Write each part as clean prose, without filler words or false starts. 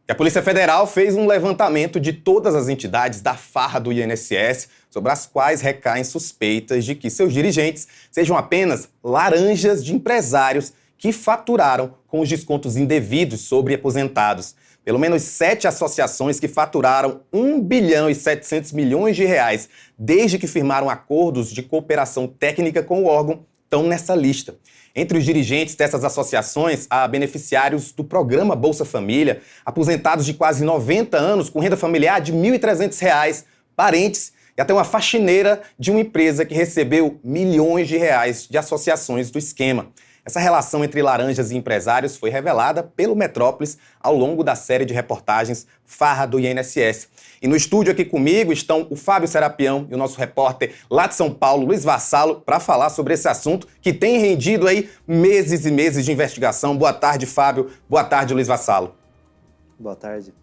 E a Polícia Federal fez um levantamento de todas as entidades da farra do INSS, sobre as quais recaem suspeitas de que seus dirigentes sejam apenas laranjas de empresários que faturaram com os descontos indevidos sobre aposentados. Pelo menos 7 associações que faturaram 1 bilhão e 700 milhões de reais desde que firmaram acordos de cooperação técnica com o órgão estão nessa lista. Entre os dirigentes dessas associações, há beneficiários do programa Bolsa Família, aposentados de quase 90 anos com renda familiar de R$ 1.300, parentes e até uma faxineira de uma empresa que recebeu milhões de reais de associações do esquema. Essa relação entre laranjas e empresários foi revelada pelo Metrópolis ao longo da série de reportagens Farra do INSS. E no estúdio aqui comigo estão o Fábio Serapião e o nosso repórter lá de São Paulo, Luiz Vassalo, para falar sobre esse assunto que tem rendido aí meses e meses de investigação. Boa tarde, Fábio. Boa tarde, Luiz Vassalo. Boa tarde.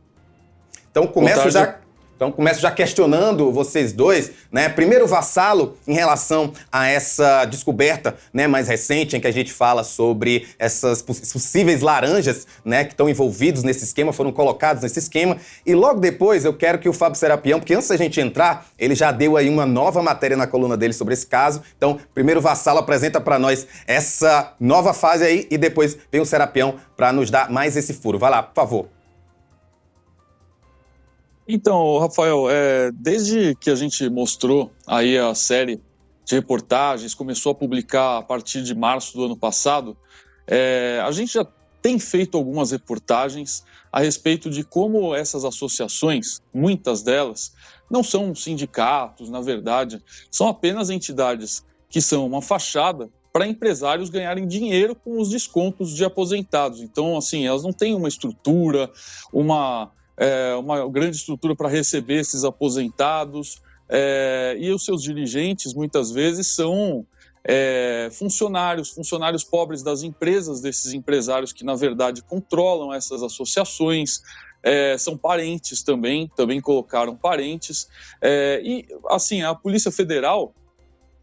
Então começo já questionando vocês dois, né? Primeiro, Vassalo, em relação a essa descoberta, né, mais recente, em que a gente fala sobre essas possíveis laranjas, né, que estão envolvidos nesse esquema, foram colocados nesse esquema. E logo depois eu quero que o Fábio Serapião, porque antes da gente entrar, ele já deu aí uma nova matéria na coluna dele sobre esse caso. Então, primeiro o Vassalo apresenta para nós essa nova fase aí e depois vem o Serapião para nos dar mais esse furo. Vai lá, por favor. Então, Rafael, desde que a gente mostrou aí a série de reportagens, começou a publicar a partir de março do ano passado, a gente já tem feito algumas reportagens a respeito de como essas associações, muitas delas, não são sindicatos, na verdade, são apenas entidades que são uma fachada para empresários ganharem dinheiro com os descontos de aposentados. Então, assim, elas não têm uma estrutura, uma grande estrutura para receber esses aposentados, e os seus dirigentes muitas vezes são funcionários pobres das empresas, desses empresários que na verdade controlam essas associações, são parentes também colocaram parentes, e assim, a Polícia Federal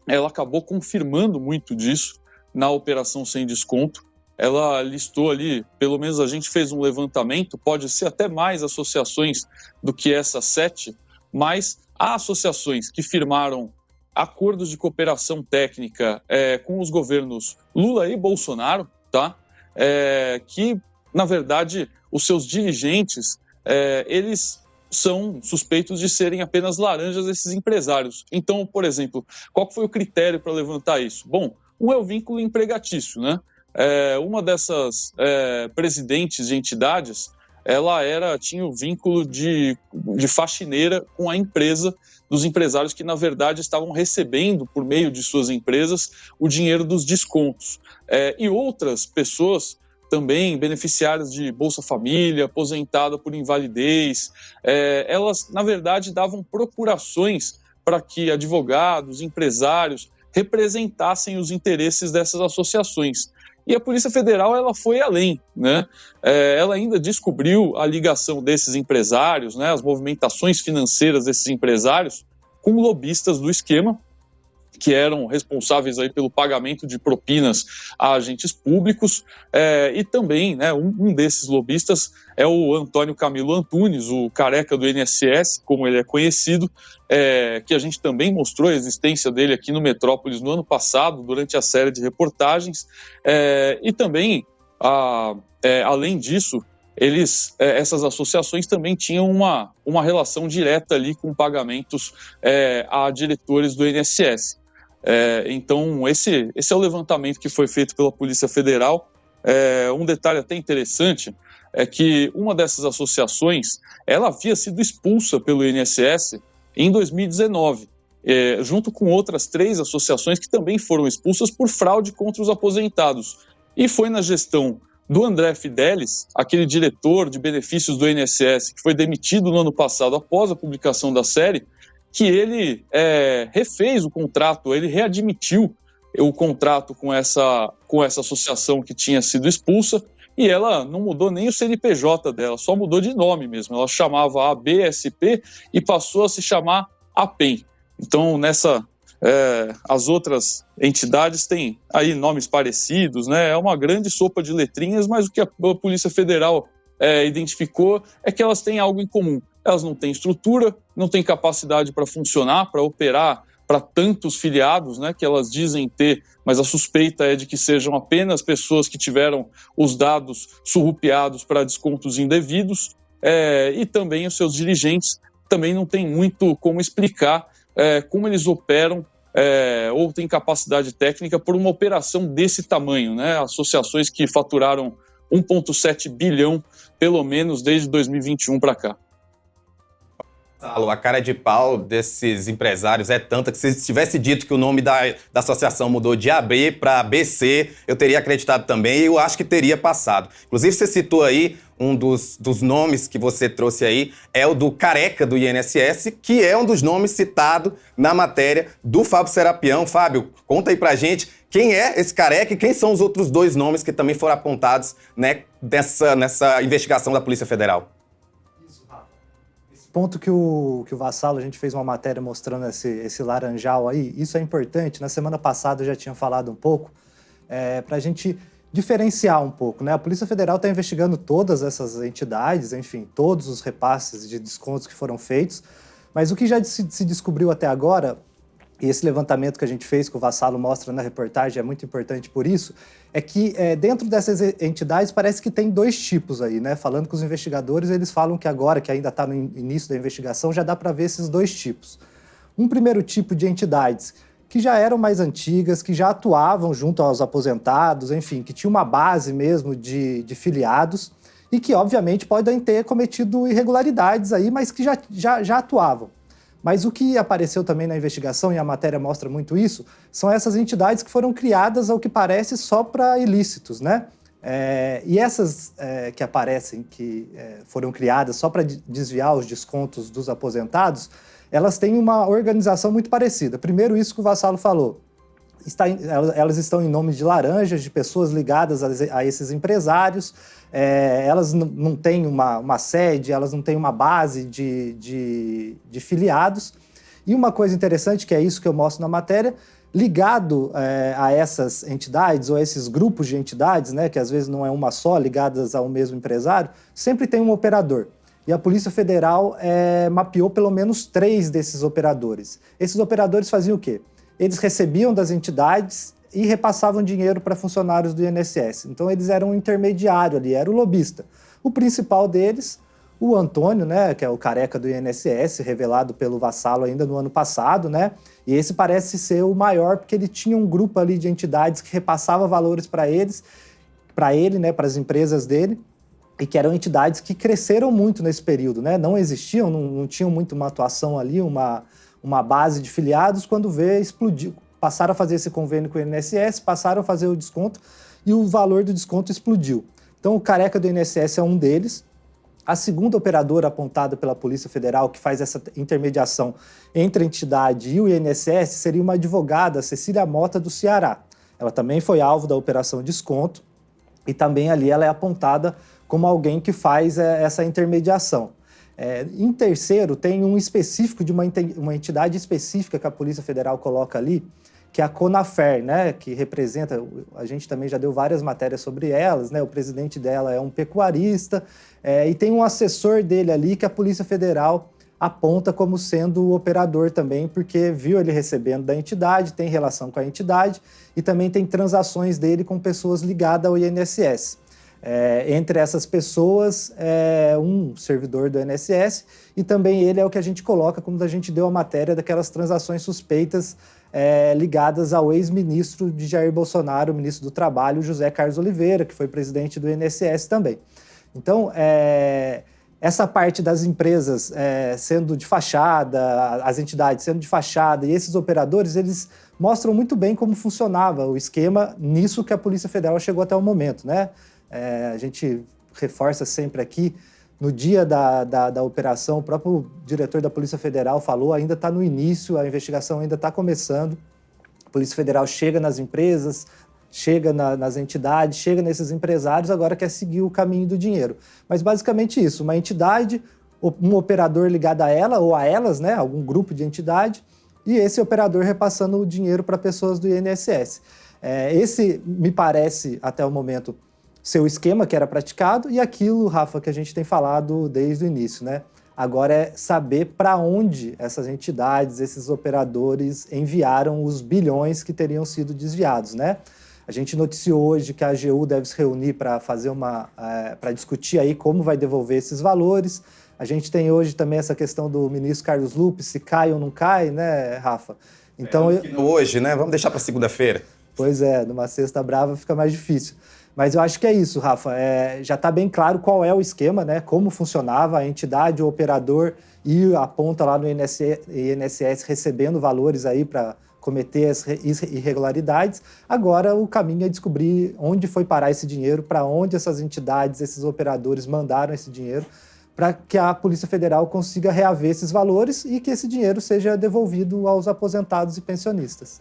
ela acabou confirmando muito disso na Operação Sem Desconto. Ela listou ali, pelo menos a gente fez um levantamento, pode ser até mais associações do que essas 7, mas há associações que firmaram acordos de cooperação técnica com os governos Lula e Bolsonaro, tá? Que, na verdade, os seus dirigentes, eles são suspeitos de serem apenas laranjas desses empresários. Então, por exemplo, qual foi o critério para levantar isso? Bom, um é o vínculo empregatício, né? Uma dessas presidentes de entidades, ela tinha o vínculo de faxineira com a empresa dos empresários que, na verdade, estavam recebendo, por meio de suas empresas, o dinheiro dos descontos. E outras pessoas, também beneficiárias de Bolsa Família, aposentada por invalidez, elas, na verdade, davam procurações para que advogados, empresários, representassem os interesses dessas associações. E a Polícia Federal ela foi além, né? Ela ainda descobriu a ligação desses empresários, né, as movimentações financeiras desses empresários com lobistas do esquema, que eram responsáveis aí pelo pagamento de propinas a agentes públicos, e também, né, um desses lobistas é o Antônio Camilo Antunes, o careca do INSS, como ele é conhecido, que a gente também mostrou a existência dele aqui no Metrópolis no ano passado, durante a série de reportagens, e também, além disso, essas associações também tinham uma relação direta ali com pagamentos a diretores do INSS. Então, esse é o levantamento que foi feito pela Polícia Federal. Um detalhe até interessante é que uma dessas associações ela havia sido expulsa pelo INSS em 2019, junto com outras 3 associações que também foram expulsas por fraude contra os aposentados. E foi na gestão do André Fidelis, aquele diretor de benefícios do INSS que foi demitido no ano passado após a publicação da série, que ele refez o contrato, ele readmitiu o contrato com essa associação que tinha sido expulsa, e ela não mudou nem o CNPJ dela, só mudou de nome mesmo. Ela chamava ABSP e passou a se chamar APEM. Então, as outras entidades têm aí nomes parecidos, né? É uma grande sopa de letrinhas, mas o que a Polícia Federal identificou é que elas têm algo em comum. Elas não têm estrutura, não têm capacidade para funcionar, para operar para tantos filiados, né, que elas dizem ter, mas a suspeita é de que sejam apenas pessoas que tiveram os dados surrupiados para descontos indevidos, e também os seus dirigentes também não têm muito como explicar como eles operam ou têm capacidade técnica por uma operação desse tamanho, né? Associações que faturaram 1,7 bilhão, pelo menos desde 2021 para cá. A cara de pau desses empresários é tanta que se tivesse dito que o nome da associação mudou de AB para ABC, eu teria acreditado também e eu acho que teria passado. Inclusive, você citou aí um dos nomes que você trouxe aí, é o do careca do INSS, que é um dos nomes citado na matéria do Fábio Serapião. Fábio, conta aí pra gente quem é esse careca e quem são os outros dois nomes que também foram apontados, né, nessa investigação da Polícia Federal. Ponto que o Vassalo, a gente fez uma matéria mostrando esse laranjal aí, isso é importante. Na semana passada eu já tinha falado um pouco, para a gente diferenciar um pouco, né? A Polícia Federal está investigando todas essas entidades, enfim, todos os repasses de descontos que foram feitos, mas o que já se descobriu até agora, e esse levantamento que a gente fez, que o Vassalo mostra na reportagem, é muito importante por isso, é que dentro dessas entidades parece que tem dois tipos aí, né? Falando com os investigadores, eles falam que agora, que ainda está no início da investigação, já dá para ver esses dois tipos. Um primeiro tipo de entidades que já eram mais antigas, que já atuavam junto aos aposentados, enfim, que tinha uma base mesmo de filiados e que, obviamente, podem ter cometido irregularidades aí, mas que já atuavam. Mas o que apareceu também na investigação, e a matéria mostra muito isso, são essas entidades que foram criadas, ao que parece, só para ilícitos, né? E essas que aparecem, que foram criadas só para desviar os descontos dos aposentados, elas têm uma organização muito parecida. Primeiro, isso que o Vassalo falou. Elas estão em nome de laranjas, de pessoas ligadas a esses empresários. Elas não têm uma sede, elas não têm uma base de filiados. E uma coisa interessante, que é isso que eu mostro na matéria, ligado a essas entidades ou a esses grupos de entidades, né, que às vezes não é uma só, ligadas ao mesmo empresário, sempre tem um operador. E a Polícia Federal mapeou pelo menos 3 desses operadores. Esses operadores faziam o quê? Eles recebiam das entidades e repassavam dinheiro para funcionários do INSS. Então, eles eram um intermediário ali, era o lobista. O principal deles, o Antônio, né, que é o careca do INSS, revelado pelo Vassalo ainda no ano passado, né? E esse parece ser o maior, porque ele tinha um grupo ali de entidades que repassava valores para ele, né, para as empresas dele, e que eram entidades que cresceram muito nesse período, né? Não existiam, não tinham muito uma atuação ali, uma base de filiados, quando explodiu. Passaram a fazer esse convênio com o INSS, passaram a fazer o desconto e o valor do desconto explodiu. Então, o careca do INSS é um deles. A segunda operadora apontada pela Polícia Federal, que faz essa intermediação entre a entidade e o INSS, seria uma advogada, Cecília Mota, do Ceará. Ela também foi alvo da Operação Desconto e também ali ela é apontada como alguém que faz essa intermediação. Em terceiro, tem um específico de uma entidade específica que a Polícia Federal coloca ali, que é a Conafer, né, que representa, a gente também já deu várias matérias sobre elas, né, o presidente dela é um pecuarista, e tem um assessor dele ali que a Polícia Federal aponta como sendo o operador também, porque viu ele recebendo da entidade, tem relação com a entidade, e também tem transações dele com pessoas ligadas ao INSS. Entre essas pessoas, um servidor do INSS, e também ele é o que a gente coloca, como a gente deu a matéria daquelas transações suspeitas ligadas ao ex-ministro de Jair Bolsonaro, o ministro do Trabalho, José Carlos Oliveira, que foi presidente do INSS também. Então, essa parte das empresas sendo de fachada, as entidades sendo de fachada, e esses operadores, eles mostram muito bem como funcionava o esquema nisso que a Polícia Federal chegou até o momento, né? A gente reforça sempre aqui, no dia da operação, o próprio diretor da Polícia Federal falou, ainda está no início, a investigação ainda está começando, a Polícia Federal chega nas empresas, chega nas entidades, chega nesses empresários, agora quer seguir o caminho do dinheiro. Mas basicamente isso, uma entidade, um operador ligado a ela ou a elas, né, algum grupo de entidade, e esse operador repassando o dinheiro para pessoas do INSS. Esse, me parece, até o momento, seu esquema que era praticado e aquilo, Rafa, que a gente tem falado desde o início, né? Agora é saber para onde essas entidades, esses operadores enviaram os bilhões que teriam sido desviados, né? A gente noticiou hoje que a AGU deve se reunir para fazer para discutir aí como vai devolver esses valores. A gente tem hoje também essa questão do ministro Carlos Lupe, se cai ou não cai, né, Rafa? Então, hoje, né? Vamos deixar para segunda-feira. Pois é, numa sexta brava fica mais difícil. Mas eu acho que é isso, Rafa. Já está bem claro qual é o esquema, né? Como funcionava a entidade, o operador e a ponta lá no INSS recebendo valores aí para cometer as irregularidades. Agora o caminho é descobrir onde foi parar esse dinheiro, para onde essas entidades, esses operadores mandaram esse dinheiro, para que a Polícia Federal consiga reaver esses valores e que esse dinheiro seja devolvido aos aposentados e pensionistas.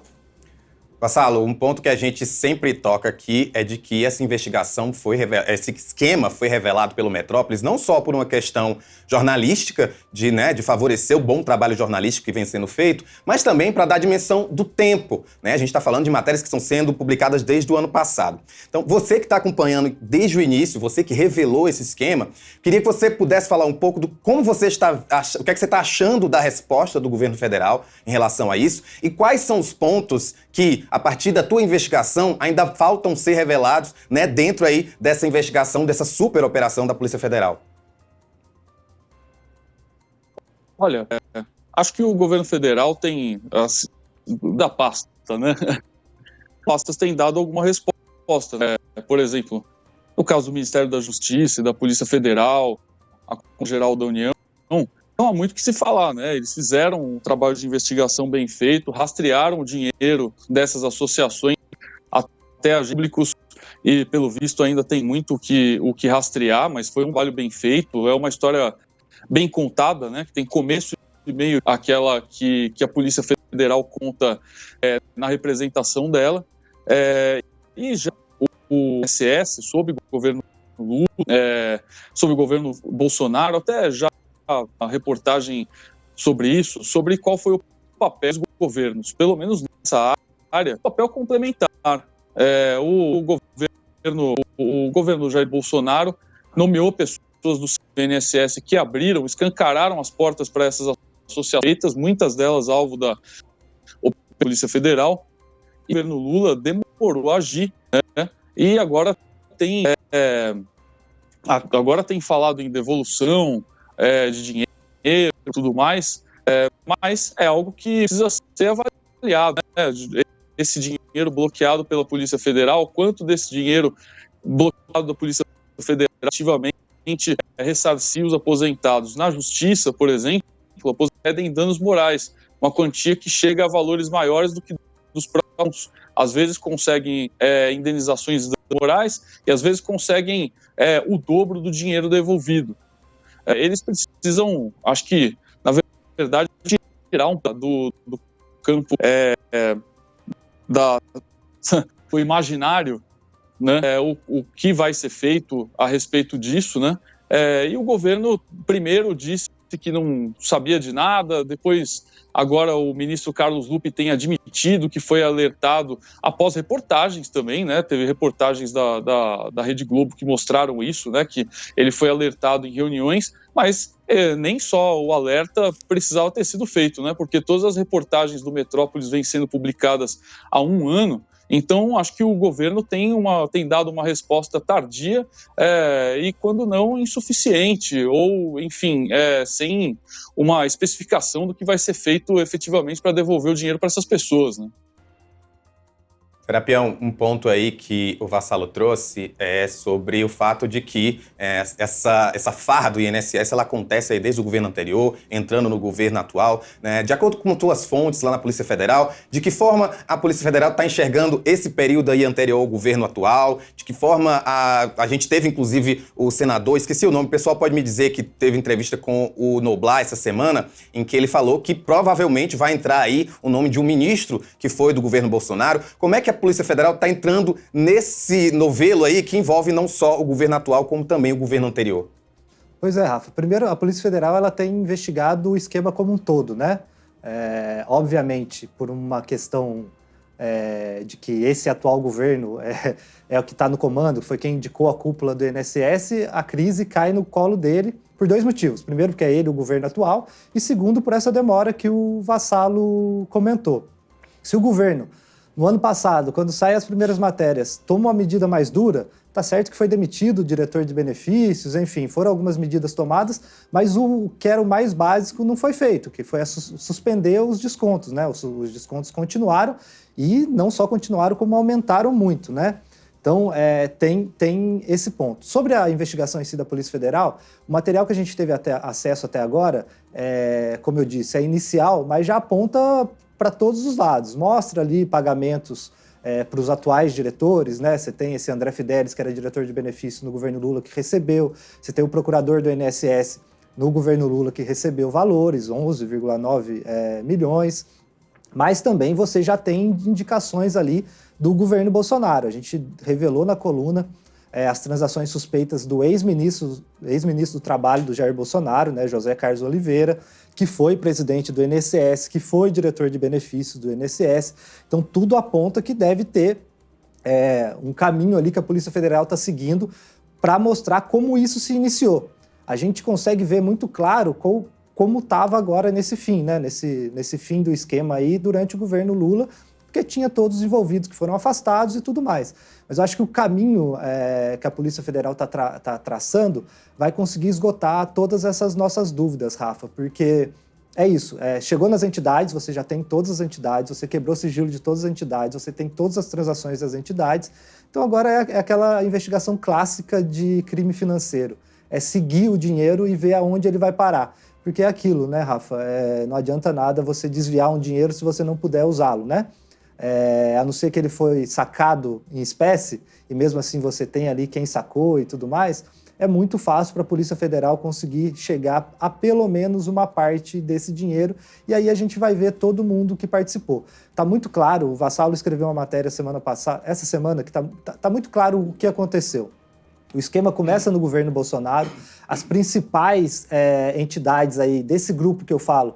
Vassalo, um ponto que a gente sempre toca aqui é de que essa investigação esse esquema foi revelado pelo Metrópolis não só por uma questão jornalística, de favorecer o bom trabalho jornalístico que vem sendo feito, mas também para dar dimensão do tempo, né? A gente está falando de matérias que estão sendo publicadas desde o ano passado. Então, você que está acompanhando desde o início, você que revelou esse esquema, queria que você pudesse falar um pouco do como você o que é que você está achando da resposta do governo federal em relação a isso e quais são os pontos que, a partir da tua investigação, ainda faltam ser revelados, né, dentro aí dessa investigação, dessa super operação da Polícia Federal. Olha, acho que o governo federal tem, da pasta, né? Pastas têm dado alguma resposta, né? Por exemplo, no caso do Ministério da Justiça e da Polícia Federal, a Conselho-Geral da União, não há muito o que se falar, né? Eles fizeram um trabalho de investigação bem feito, rastrearam o dinheiro dessas associações até agentes públicos e, pelo visto, ainda tem muito o que rastrear, mas foi um trabalho bem feito, é uma história bem contada, né? Que tem começo e meio, aquela que a Polícia Federal conta na representação dela. E já o INSS, sob o governo Lula, sob o governo Bolsonaro, até já a reportagem sobre isso, sobre qual foi o papel dos governos, pelo menos nessa área, papel complementar. O governo Jair Bolsonaro nomeou pessoas do INSS que escancararam as portas para essas associações, muitas delas alvo da Polícia Federal, e o governo Lula demorou a agir, né? E agora tem falado em devolução de dinheiro e tudo mais, mas é algo que precisa ser avaliado, né? Esse dinheiro bloqueado pela Polícia Federal, quanto desse dinheiro bloqueado da Polícia Federal ativamente ressarcir os aposentados. Na Justiça, por exemplo, pedem danos morais, uma quantia que chega a valores maiores do que dos próprios. Às vezes conseguem indenizações morais e às vezes conseguem o dobro do dinheiro devolvido. Eles precisam, acho que, na verdade, tirar do campo do imaginário, né, o que vai ser feito a respeito disso, né? E o governo primeiro disse que não sabia de nada, depois agora o ministro Carlos Lupe tem admitido que foi alertado após reportagens também, né? Teve reportagens da Rede Globo que mostraram isso, né? Que ele foi alertado em reuniões, mas nem só o alerta precisava ter sido feito, né? Porque todas as reportagens do Metrópolis vêm sendo publicadas há um ano. Então, acho que o governo tem dado uma resposta tardia e, quando não, insuficiente, ou, enfim, sem uma especificação do que vai ser feito efetivamente para devolver o dinheiro para essas pessoas, né? Serapião, um ponto aí que o Vassalo trouxe é sobre o fato de que essa farra do INSS ela acontece aí desde o governo anterior, entrando no governo atual, né? De acordo com tuas fontes lá na Polícia Federal, de que forma a Polícia Federal está enxergando esse período aí anterior ao governo atual, de que forma a gente teve inclusive o senador, esqueci o nome, o pessoal pode me dizer que teve entrevista com o Noblar essa semana, em que ele falou que provavelmente vai entrar aí o nome de um ministro que foi do governo Bolsonaro. Como é que a Polícia Federal está entrando nesse novelo aí que envolve não só o governo atual, como também o governo anterior? Pois é, Rafa. Primeiro, a Polícia Federal ela tem investigado o esquema como um todo, né? Obviamente, por uma questão de que esse atual governo é o que está no comando, foi quem indicou a cúpula do INSS, a crise cai no colo dele por 2 motivos. Primeiro, porque é ele o governo atual, e segundo, por essa demora que o Vassalo comentou. Se o governo, no ano passado, quando saem as primeiras matérias, toma uma medida mais dura, tá certo que foi demitido o diretor de benefícios, enfim, foram algumas medidas tomadas, mas o que era o mais básico não foi feito, que foi suspender os descontos, né? Os descontos continuaram e não só continuaram, como aumentaram muito, né? Então, tem esse ponto. Sobre a investigação em si da Polícia Federal, o material que a gente teve acesso até agora, como eu disse, é inicial, mas já aponta para todos os lados. Mostra ali pagamentos para os atuais diretores, né? Você tem esse André Fidelis, que era diretor de benefício no governo Lula, que recebeu. Você tem o procurador do INSS no governo Lula, que recebeu valores, 11,9 milhões. Mas também você já tem indicações ali do governo Bolsonaro. A gente revelou na coluna as transações suspeitas do ex-ministro do Trabalho do Jair Bolsonaro, né, José Carlos Oliveira, que foi presidente do INSS, que foi diretor de benefícios do INSS. Então, tudo aponta que deve ter um caminho ali que a Polícia Federal está seguindo para mostrar como isso se iniciou. A gente consegue ver muito claro como estava agora nesse fim, né? Nesse fim do esquema aí durante o governo Lula, porque tinha todos os envolvidos que foram afastados e tudo mais. Mas eu acho que o caminho que a Polícia Federal está traçando vai conseguir esgotar todas essas nossas dúvidas, Rafa, porque é isso, chegou nas entidades, você já tem todas as entidades, você quebrou o sigilo de todas as entidades, você tem todas as transações das entidades, então agora é aquela investigação clássica de crime financeiro, é seguir o dinheiro e ver aonde ele vai parar. Porque é aquilo, né, Rafa? Não adianta nada você desviar um dinheiro se você não puder usá-lo, né? A não ser que ele foi sacado em espécie, e mesmo assim você tem ali quem sacou e tudo mais, é muito fácil para a Polícia Federal conseguir chegar a pelo menos uma parte desse dinheiro, e aí a gente vai ver todo mundo que participou. Está muito claro, o Vassalo escreveu uma matéria essa semana, que tá muito claro o que aconteceu. O esquema começa no governo Bolsonaro, as principais entidades aí desse grupo que eu falo,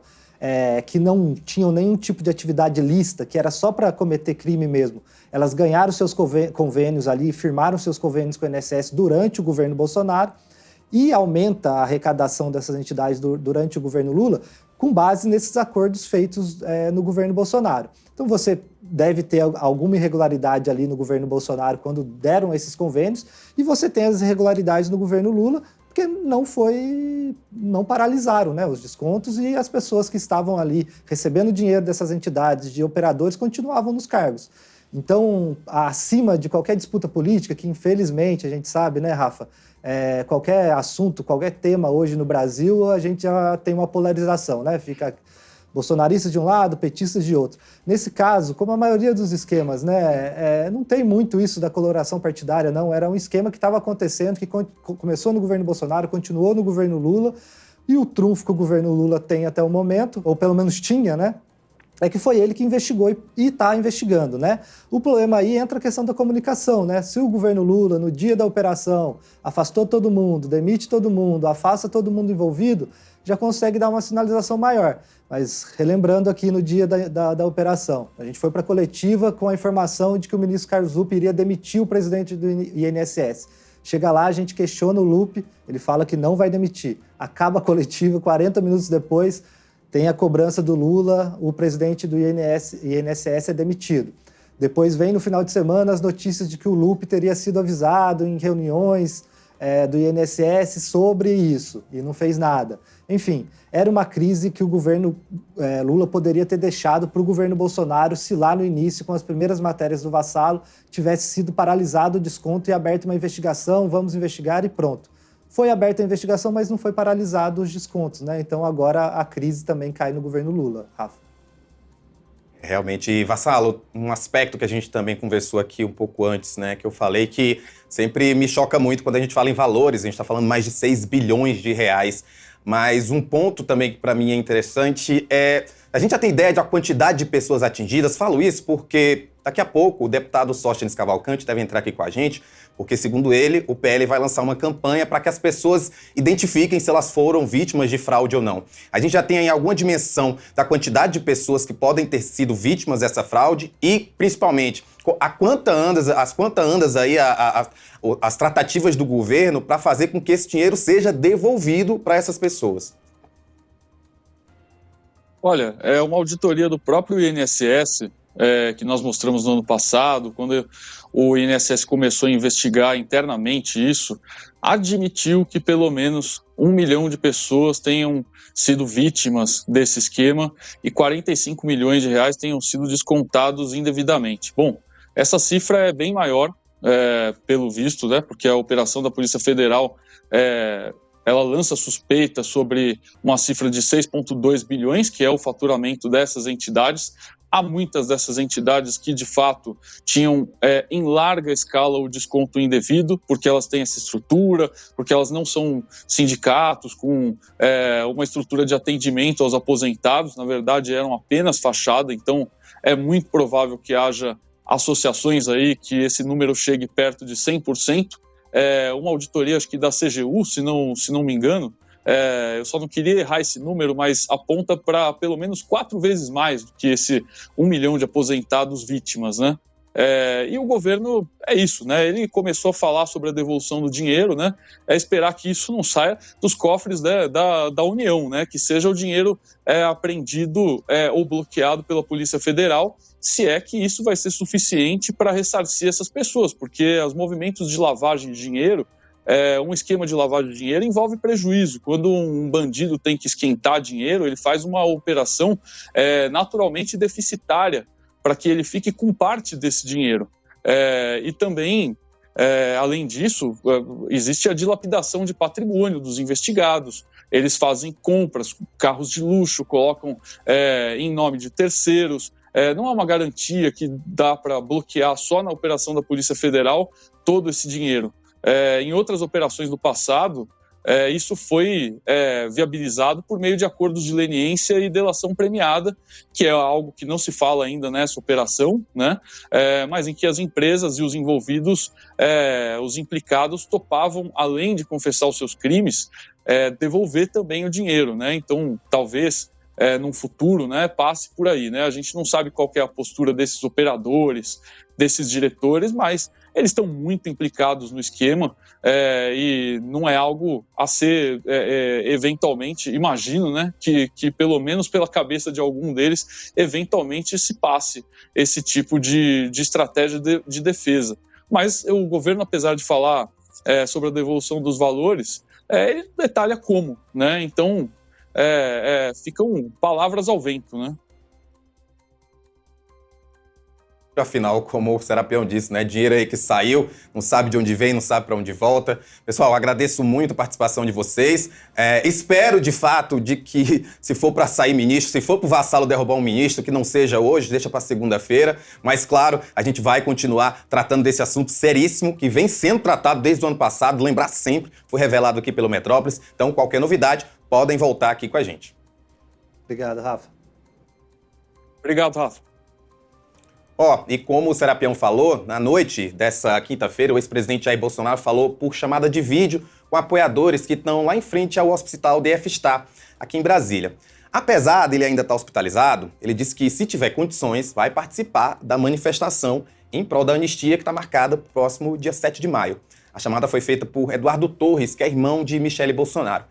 que não tinham nenhum tipo de atividade lícita, que era só para cometer crime mesmo, elas ganharam seus convênios ali, firmaram seus convênios com o INSS durante o governo Bolsonaro, e aumenta a arrecadação dessas entidades durante o governo Lula, com base nesses acordos feitos no governo Bolsonaro. Então você deve ter alguma irregularidade ali no governo Bolsonaro quando deram esses convênios, e você tem as irregularidades no governo Lula, porque não paralisaram, né, os descontos, e as pessoas que estavam ali recebendo dinheiro dessas entidades, de operadores, continuavam nos cargos. Então, acima de qualquer disputa política, que infelizmente a gente sabe, né, Rafa, qualquer assunto, qualquer tema hoje no Brasil, a gente já tem uma polarização, né? Fica bolsonaristas de um lado, petistas de outro. Nesse caso, como a maioria dos esquemas, né, não tem muito isso da coloração partidária, não. Era um esquema que estava acontecendo, que começou no governo Bolsonaro, continuou no governo Lula, e o trunfo que o governo Lula tem até o momento, ou pelo menos tinha, né, é que foi ele que investigou e está investigando, né? O problema aí entra a questão da comunicação, né? Se o governo Lula, no dia da operação, afastou todo mundo, demite todo mundo, afasta todo mundo envolvido, já consegue dar uma sinalização maior. Mas relembrando aqui no dia da operação, a gente foi para a coletiva com a informação de que o ministro Carlos Lupe iria demitir o presidente do INSS. Chega lá, a gente questiona o Lupe, ele fala que não vai demitir. Acaba a coletiva, 40 minutos depois, tem a cobrança do Lula, o presidente do INSS é demitido. Depois vem no final de semana as notícias de que o Lupe teria sido avisado em reuniões do INSS sobre isso, e não fez nada. Enfim, era uma crise que o governo Lula poderia ter deixado para o governo Bolsonaro se lá no início, com as primeiras matérias do Vassalo, tivesse sido paralisado o desconto e aberto uma investigação, vamos investigar e pronto. Foi aberta a investigação, mas não foi paralisado os descontos, né? Então agora a crise também cai no governo Lula, Rafa. Realmente, Vassalo, um aspecto que a gente também conversou aqui um pouco antes, né, que eu falei que sempre me choca muito quando a gente fala em valores, a gente está falando mais de 6 bilhões de reais, mas um ponto também que para mim é interessante a gente já tem ideia da quantidade de pessoas atingidas. Falo isso porque daqui a pouco o deputado Sóstenes Cavalcante deve entrar aqui com a gente porque, segundo ele, o PL vai lançar uma campanha para que as pessoas identifiquem se elas foram vítimas de fraude ou não. A gente já tem aí alguma dimensão da quantidade de pessoas que podem ter sido vítimas dessa fraude e, principalmente, as quantas andas aí as tratativas do governo para fazer com que esse dinheiro seja devolvido para essas pessoas? Olha, é uma auditoria do próprio INSS, que nós mostramos no ano passado, quando o INSS começou a investigar internamente isso, admitiu que pelo menos 1 milhão de pessoas tenham sido vítimas desse esquema e 45 milhões de reais tenham sido descontados indevidamente. Bom, essa cifra é bem maior, pelo visto, né, porque a operação da Polícia Federal ela lança suspeita sobre uma cifra de 6,2 bilhões, que é o faturamento dessas entidades. Há muitas dessas entidades que, de fato, tinham em larga escala o desconto indevido, porque elas têm essa estrutura, porque elas não são sindicatos com uma estrutura de atendimento aos aposentados, na verdade eram apenas fachada, então é muito provável que haja associações aí que esse número chegue perto de 100%. Uma auditoria, acho que da CGU, se não me engano, eu só não queria errar esse número, mas aponta para pelo menos 4 vezes mais do que esse 1 milhão de aposentados vítimas, né? E o governo é isso, né? Ele começou a falar sobre a devolução do dinheiro, né? É esperar que isso não saia dos cofres, né, da União, né? Que seja o dinheiro apreendido ou bloqueado pela Polícia Federal, se é que isso vai ser suficiente para ressarcir essas pessoas, porque os movimentos de lavagem de dinheiro, um esquema de lavagem de dinheiro envolve prejuízo. Quando um bandido tem que esquentar dinheiro, ele faz uma operação naturalmente deficitária para que ele fique com parte desse dinheiro. E também, além disso, existe a dilapidação de patrimônio dos investigados. Eles fazem compras, carros de luxo, colocam em nome de terceiros. Não há uma garantia que dá para bloquear só na operação da Polícia Federal todo esse dinheiro. Em outras operações do passado, isso foi viabilizado por meio de acordos de leniência e delação premiada, que é algo que não se fala ainda nessa operação, né? Mas em que as empresas e os envolvidos, os implicados, topavam, além de confessar os seus crimes, devolver também o dinheiro, né? Então, talvez num futuro, né, passe por aí, né? A gente não sabe qual que é a postura desses operadores, desses diretores, mas eles estão muito implicados no esquema e não é algo a ser eventualmente, imagino, né, que pelo menos pela cabeça de algum deles, eventualmente se passe esse tipo de estratégia de defesa. Mas o governo, apesar de falar sobre a devolução dos valores, ele detalha como, né? Então, ficam palavras ao vento, né? Afinal, como o Serapião disse, né? Dinheiro aí que saiu, não sabe de onde vem, não sabe para onde volta. Pessoal, agradeço muito a participação de vocês. Espero, de fato, de que se for para sair ministro, se for para o Vassalo derrubar um ministro, que não seja hoje, deixa para segunda-feira. Mas, claro, a gente vai continuar tratando desse assunto seríssimo, que vem sendo tratado desde o ano passado. Lembrar sempre, foi revelado aqui pelo Metrópolis. Então, qualquer novidade, podem voltar aqui com a gente. Obrigado, Rafa. Obrigado, Rafa. E como o Serapião falou, na noite dessa quinta-feira, o ex-presidente Jair Bolsonaro falou por chamada de vídeo com apoiadores que estão lá em frente ao Hospital DF-Star, aqui em Brasília. Apesar dele ainda estar hospitalizado, ele disse que, se tiver condições, vai participar da manifestação em prol da anistia que está marcada para o próximo dia 7 de maio. A chamada foi feita por Eduardo Torres, que é irmão de Michele Bolsonaro.